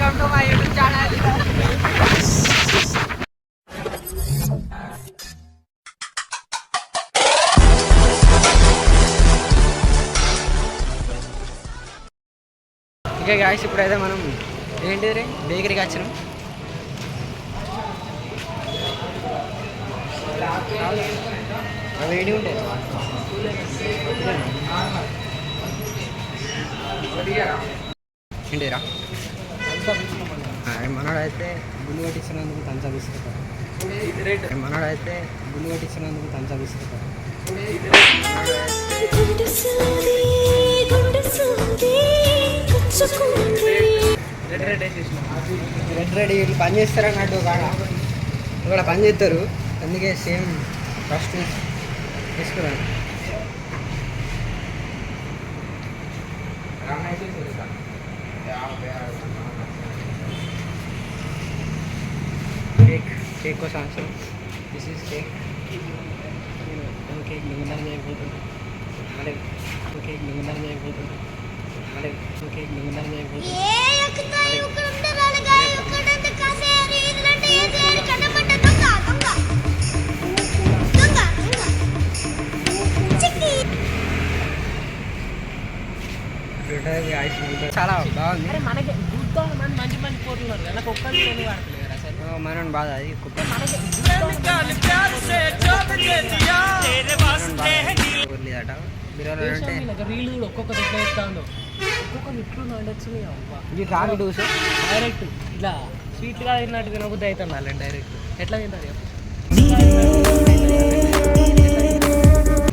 Welcome to my YouTube channel. Okay guys, ఇప్పుడైతే మనం ఏంటిది బేకరీకి వచ్చినాం. వేడి ఉండే ఏంటిరా మనోడైతే గుళ్ళు కట్టించినందుకు తంచాలు ఇస్తుంటారు. మనోడైతే గుళ్ళు కట్టించినందుకు తంచాలు ఇస్తుంటారు. రెడ్ రెడీ వీళ్ళు పని చేస్తారు అన్నట్టు ఇక్కడ పని చేస్తారు. అందుకే సేమ్ ఫస్ట్ తీసుకున్నాను. కేక్ కోసం answer this is cake. Cake నిబంధన చేయబోతుంది. కేక్ నిబంధన చేయబోతుంది. కేక్ నిబంధన చేయబోతుంది. చాలా బాగుంది. మంచి మంచి పోతున్నారు కదా, ఒక్కరు మనం బాధ అది రీల్ ఒక్కొక్కటి ఎట్లా చెప్తాను, ఒక్కొక్కరు ఇట్లా వచ్చింది. డైరెక్ట్ ఇట్లా స్వీట్గా తిన్నట్టు తినబుద్ధి అవుతుంది వాళ్ళని. డైరెక్ట్ ఎట్లా తింటారు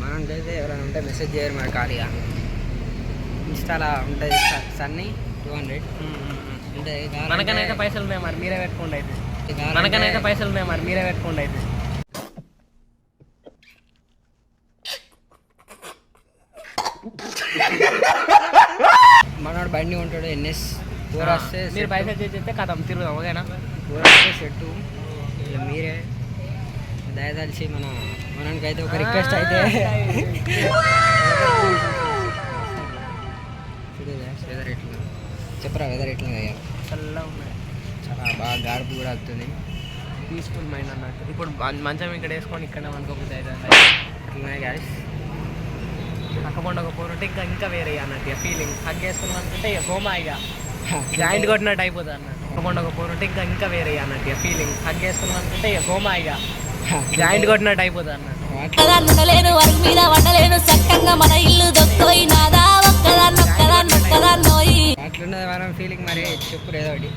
మనకైతే ఎవరైనా ఉంటే మెసేజ్ చేయరు మరి ఖాళీగా. ఇన్స్టాలా ఉంటుంది సన్నీ 200 ఉంటుంది. మనకనైతే పైసలు ఉన్నాయి మరి మీరే పెట్టుకోండి. అయితే మనకనైతే పైసలు ఉన్నాయి మరి మీరే పెట్టుకోండి. అయితే మనోడు బండి ఉంటాడు ఎన్ఎస్ 4 వస్తే మీరు పైసలు చేస్తే కథం తిరుగుదాం. ఓకేనా? 4 వస్తే సెట్టు. మీరే దయదలిచి మనకైతే ఒక రిక్వెస్ట్ అయితే వెదర్ ఎట్లా చెప్పరా? వెదర్ ఎట్లా అయ్యా? చల్లగా ఉన్నాయి, చాలా బాగా గాడుపు కూడా అవుతుంది. పీస్ఫుల్ మైండ్ అన్నట్టు. ఇప్పుడు మంచం ఇక్కడ వేసుకొని ఇక్కడ అనుకోకపోతే అట్లనే గ్యాస్ అక్కకుండా ఒక పోరుంటే ఇంకా వేరే అన్నట్టు ఫీలింగ్. హగ్ వేసుకున్నాం అనుకుంటే ఇక గోమా ఇక జాయింట్ కొట్టినట్టు అయిపోతుంది అన్నట్టు. అక్కకుండా ఒక పోరుంటే ఇంకా వేరే అన్నట్టు ఫీలింగ్. హగ్ వేసుకున్నాం అనుకుంటే ఇక గోమా ఇక జాయింట్ కొట్టినట్టు అయిపోతుంది అన్నట్టు. అట్లున్నది మనం ఫీలింగ్. మరి చెప్పు ఏదో ఒకటి.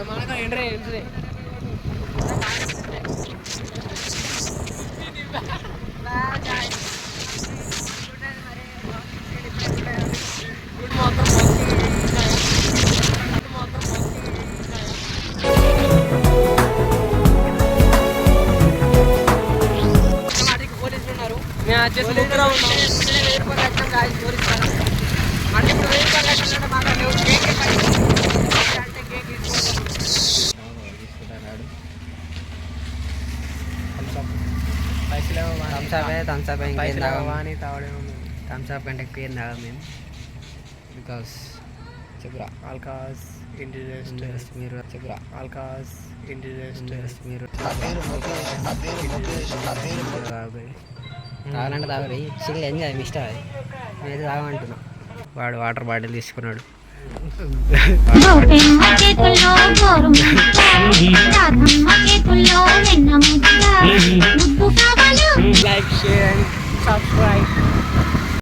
మనకు ఎంట్రీ ఎంట్రీ థమ్స్అప్ కంటే ఎక్కువ ఏం తాగం మేము. బికాస్ చెప్పురా ఆల్కాస్ ఇండియస్ మీరు చెప్పురా ఆల్కాస్ ఇండియస్ మీరు తాగాలంటే తాగరు. సింగిల్ ఎంజాయ్ మీ ఇష్టం. అది నేనైతే తాగమంటున్నా. వాడు వాటర్ బాటిల్ తీసుకున్నాడు. Like share and subscribe.